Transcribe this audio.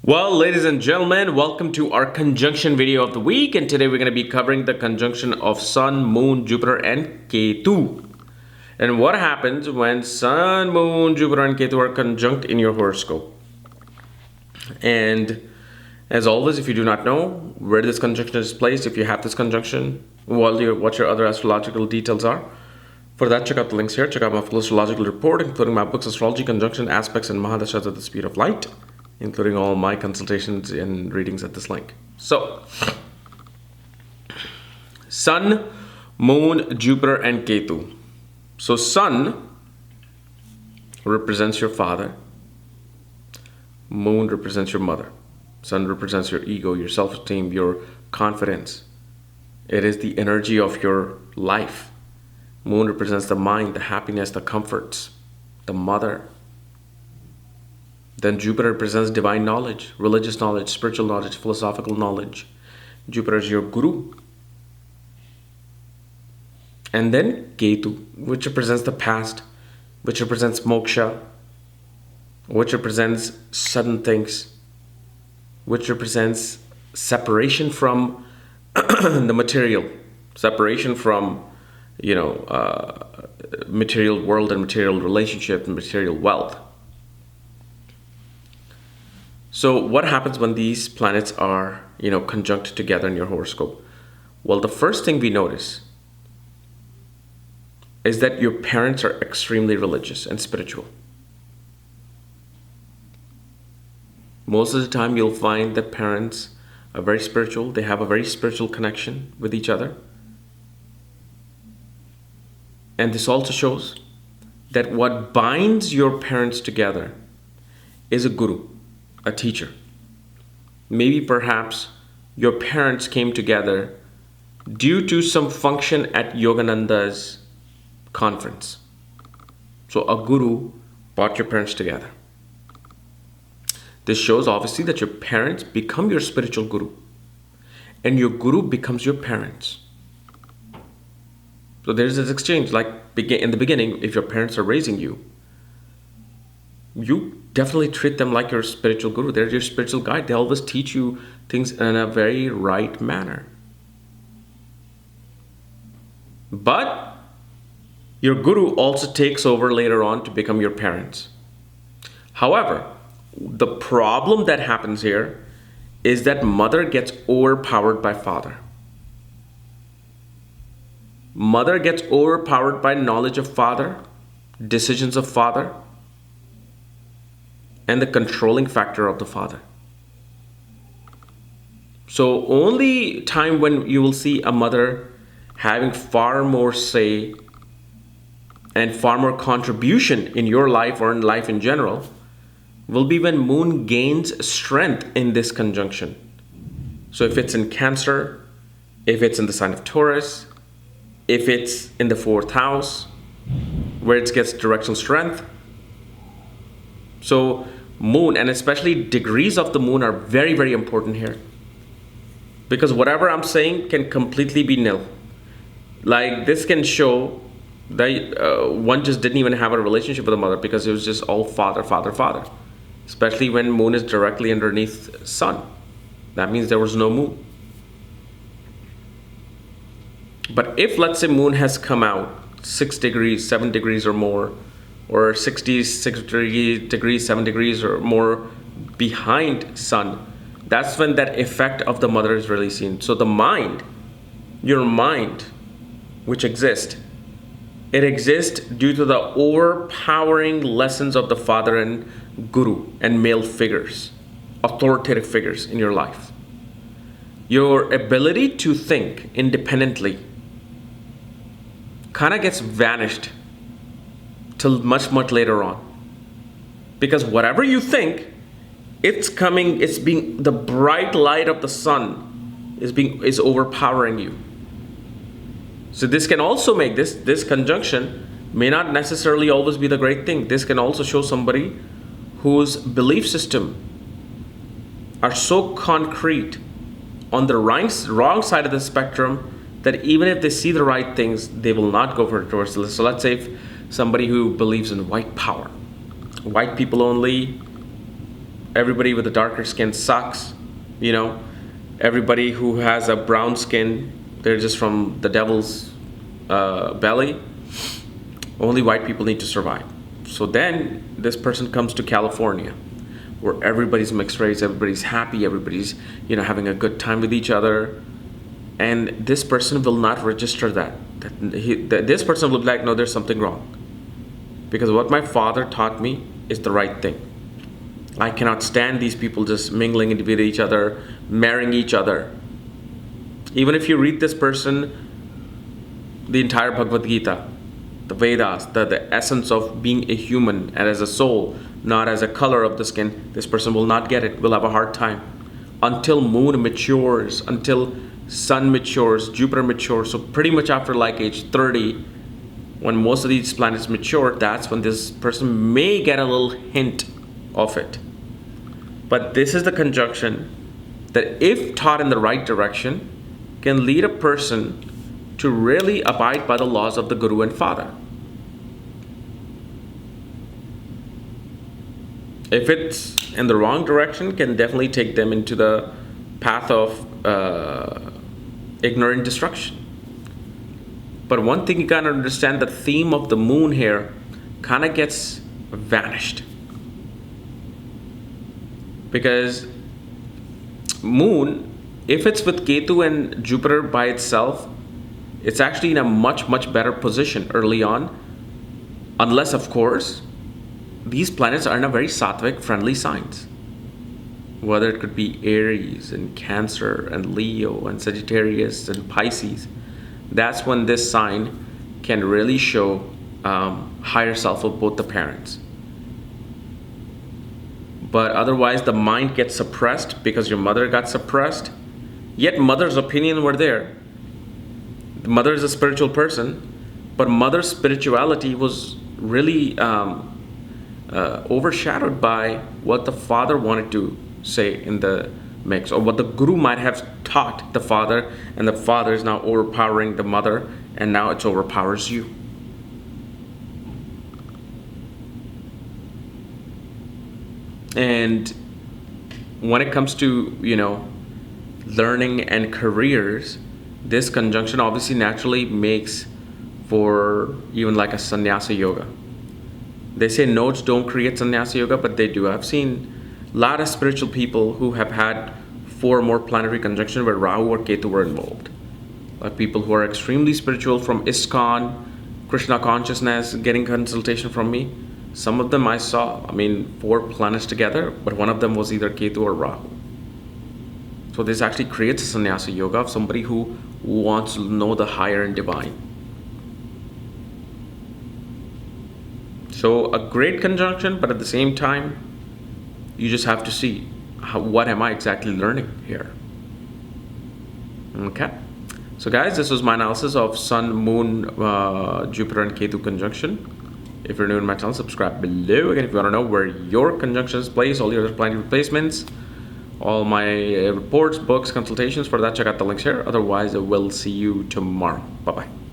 Well, ladies and gentlemen, welcome to our conjunction video of the week, and today we're going to be covering the conjunction of Sun, Moon, Jupiter and Ketu. And what happens when Sun, Moon, Jupiter and Ketu are conjunct in your horoscope. And as always, if you do not know where this conjunction is placed, if you have this conjunction, what your other astrological details are, for that check out the links here. Check out my full astrological report, including my books, Astrology, Conjunction, Aspects and Mahadashas at the Speed of Light, including all my consultations and readings at this link. So, Sun, Moon, Jupiter, and Ketu. So, Sun represents your father. Moon represents your mother. Sun represents your ego, your self-esteem, your confidence. It is the energy of your life. Moon represents the mind, the happiness, the comforts, the mother. Then Jupiter represents divine knowledge, religious knowledge, spiritual knowledge, philosophical knowledge. Jupiter is your guru. And then Ketu, which represents the past, which represents moksha, which represents sudden things, which represents separation from the material, separation from, material world and material relationship and material wealth. So what happens when these planets are, conjunct together in your horoscope? Well, the first thing we notice is that your parents are extremely religious and spiritual. Most of the time, you'll find that parents are very spiritual. They have a very spiritual connection with each other. And this also shows that what binds your parents together is a guru, a teacher. Maybe perhaps your parents came together due to some function at Yogananda's conference. So a guru brought your parents together. This shows obviously that your parents become your spiritual guru, and your guru becomes your parents. So there's this exchange, like in the beginning, if your parents are raising you, you definitely treat them like your spiritual guru. They're your spiritual guide. They always teach you things in a very right manner. But your guru also takes over later on to become your parents. However, the problem that happens here is that mother gets overpowered by father. Mother gets overpowered by knowledge of father, decisions of father, and the controlling factor of the father. So only time when you will see a mother having far more say and far more contribution in your life or in life in general will be when Moon gains strength in this conjunction. So if it's in Cancer, if it's in the sign of Taurus, if it's in the 4th house, where it gets directional strength. So Moon, and especially degrees of the Moon, are very, very important here. Because whatever I'm saying can completely be nil. Like this can show that one just didn't even have a relationship with the mother because it was just all father, father, father. Especially when Moon is directly underneath Sun. That means there was no Moon. But if, let's say, Moon has come out 6 degrees, 7 degrees or more, or 66 degrees, 7 degrees or more behind Sun, that's when that effect of the mother is really seen. So the mind, your mind, which exists, it exists due to the overpowering lessons of the father and guru and male figures, authoritative figures in your life. Your ability to think independently kind of gets vanished till much, much later on. Because whatever you think, the bright light of the sun is overpowering you. So this can also make this conjunction may not necessarily always be the great thing. This can also show somebody whose belief system are so concrete on the wrong side of the spectrum that even if they see the right things, they will not go towards the list. So let's say if somebody who believes in white power, white people only, everybody with a darker skin sucks. You know, everybody who has a brown skin, they're just from the devil's belly. Only white people need to survive. So then this person comes to California, where everybody's mixed race, everybody's happy, everybody's, you know, having a good time with each other. And this person will not register that. This person will be like, no, there's something wrong. Because what my father taught me is the right thing. I cannot stand these people just mingling with each other, marrying each other. Even if you read this person, the entire Bhagavad Gita, the Vedas, the essence of being a human and as a soul, not as a color of the skin, this person will not get it, will have a hard time. Until moon matures, until sun matures, Jupiter matures, so pretty much after like age 30, when most of these planets mature, that's when this person may get a little hint of it. But this is the conjunction that, if taught in the right direction, can lead a person to really abide by the laws of the Guru and Father. If it's in the wrong direction, can definitely take them into the path of ignorant destruction. But one thing you gotta understand, the theme of the moon here kind of gets vanished. Because moon, if it's with Ketu and Jupiter by itself, it's actually in a much, much better position early on. Unless, of course, these planets are in a very sattvic, friendly signs. Whether it could be Aries and Cancer and Leo and Sagittarius and Pisces. That's when this sign can really show higher self of both the parents. But otherwise, the mind gets suppressed because your mother got suppressed. Yet mother's opinion were there. The mother is a spiritual person, but mother's spirituality was really overshadowed by what the father wanted to say in the mix, or what the guru might have taught the father, and the father is now overpowering the mother, and now it overpowers you. And when it comes to, you know, learning and careers, this conjunction obviously naturally makes for even like a sannyasa yoga. They say nodes don't create sannyasa yoga, but they do. I've seen a lot of spiritual people who have had 4 or more planetary conjunction where Rahu or Ketu were involved. Like people who are extremely spiritual from ISKCON, Krishna consciousness, getting consultation from me. Some of them I saw, 4 planets together, but one of them was either Ketu or Rahu. So this actually creates a sannyasa yoga of somebody who wants to know the higher and divine. So a great conjunction, but at the same time, you just have to see what am I exactly learning here. Okay. So guys, this was my analysis of Sun, Moon, Jupiter and Ketu conjunction. If you're new to my channel, subscribe below. Again, if you want to know where your conjunctions place, all your other planetary replacements, all my reports, books, consultations, for that, check out the links here. Otherwise, I will see you tomorrow. Bye-bye.